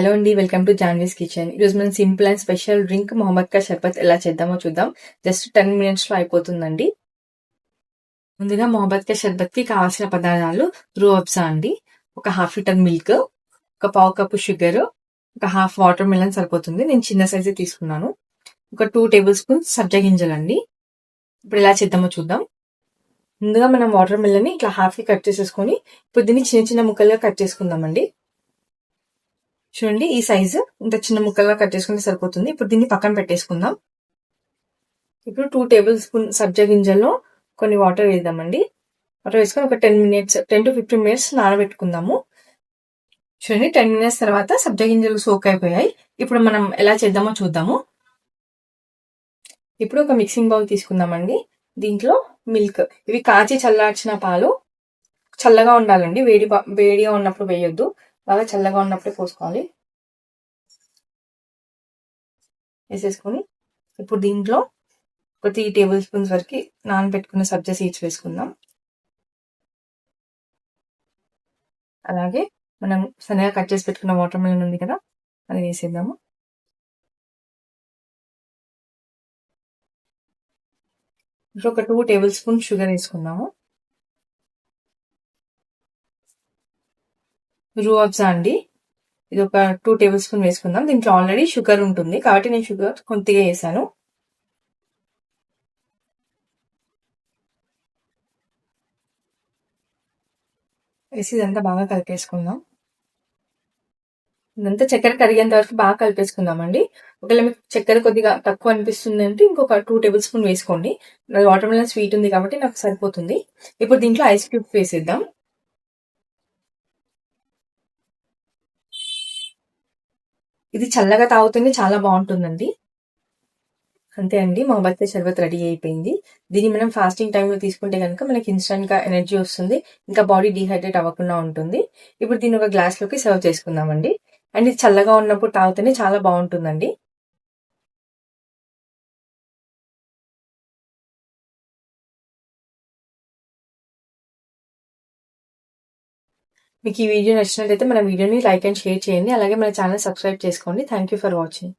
Hello అండి, welcome to Janvi's kitchen. ఈరోజు మనం simple and special drink Mohammad కా షర్బత్ ఎలా చేద్దామో చూద్దాం. జస్ట్ 10 మినిట్స్లో అయిపోతుందండి. ముందుగా మొహమ్మద్ కా షర్బత్కి కావాల్సిన పదార్థాలు: రూ అఫ్జా అండి, ఒక హాఫ్ లీటర్ మిల్క్, ఒక పావు కప్పు షుగర్, ఒక హాఫ్ వాటర్ మిలన్ సరిపోతుంది. నేను చిన్న సైజే తీసుకున్నాను. ఒక 2 టేబుల్ స్పూన్స్ సబ్జా గింజలండి. ఇప్పుడు ఎలా చేద్దామో చూద్దాం. ముందుగా మనం వాటర్ మిలన్ని ఇట్లా హాఫ్కి కట్ చేసేసుకొని ఇప్పుడు దీన్ని చిన్న చిన్న ముక్కలుగా కట్ చేసుకుందామండి. చూడండి, ఈ సైజు ఇంత చిన్న ముక్కలుగా కట్ చేసుకుంటే సరిపోతుంది. ఇప్పుడు దీన్ని పక్కన పెట్టేసుకుందాం. ఇప్పుడు 2 టేబుల్ స్పూన్ సబ్జా గింజల్లో కొన్ని వాటర్ వేద్దామండి. వాటర్ వేసుకొని ఒక 10 to 15 మినిట్స్ నానబెట్టుకుందాము. చూడండి, 10 మినిట్స్ తర్వాత సబ్జా గింజలు సోక్ అయిపోయాయి. ఇప్పుడు మనం ఎలా చేద్దామో చూద్దాము. ఇప్పుడు ఒక మిక్సింగ్ బౌల్ తీసుకుందామండి. దీంట్లో మిల్క్, ఇవి కాచి చల్లార్చిన పాలు, చల్లగా ఉండాలండి. వేడిగా ఉన్నప్పుడు వేయొద్దు, బాగా చల్లగా ఉన్నప్పుడే పోసుకోవాలి. వేసేసుకొని ఇప్పుడు దీంట్లో ఒక 3 టేబుల్ స్పూన్స్ వరకు నానబెట్టుకున్న సబ్జా సీడ్స్ వేసుకుందాం. అలాగే మనం సన్నగా కట్ చేసి పెట్టుకున్న వాటర్ మిలన్ ఉంది కదా, అది వేసేద్దాము. ఇప్పుడు ఒక 2 టేబుల్ స్పూన్ షుగర్ వేసుకుందాము. రూ అఫ్జా అండి, ఇది ఒక 2 టేబుల్ స్పూన్ వేసుకుందాం. దీంట్లో ఆల్రెడీ షుగర్ ఉంటుంది కాబట్టి నేను షుగర్ కొద్దిగా వేసాను. వేసి ఇదంతా బాగా కలిపేసుకుందాం. ఇదంతా చక్కెర కరిగేంత వరకు బాగా కలిపేసుకుందామండి. ఒకవేళ మీకు చక్కెర కొద్దిగా తక్కువ అనిపిస్తుంది అంటే ఇంకొక 2 టేబుల్ స్పూన్ వేసుకోండి. వాటర్ మిలన్ స్వీట్ ఉంది కాబట్టి నాకు సరిపోతుంది. ఇప్పుడు దీంట్లో ఐస్ క్యూబ్స్ వేసేద్దాం. ఇది చల్లగా తాగుతూనే చాలా బాగుంటుందండి. అంతే అండి, మా బత్తాయి షర్బత్ రెడీ అయిపోయింది. దీన్ని మనం ఫాస్టింగ్ టైంలో తీసుకుంటే కనుక మనకి ఇన్స్టెంట్గా ఎనర్జీ వస్తుంది, ఇంకా బాడీ డీహైడ్రేట్ అవ్వకుండా ఉంటుంది. ఇప్పుడు దీన్ని ఒక గ్లాస్లోకి సర్వ్ చేసుకుందామండి. అండ్ ఇది చల్లగా ఉన్నప్పుడు తాగితేనే చాలా బాగుంటుందండి. మీకు ఈ వీడియో నచ్చినట్లయితే మన వీడియోని లైక్ అండ్ షేర్ చేయండి. అలాగే మన ఛానల్ సబ్స్క్రైబ్ చేసుకోండి. Thank you for watching.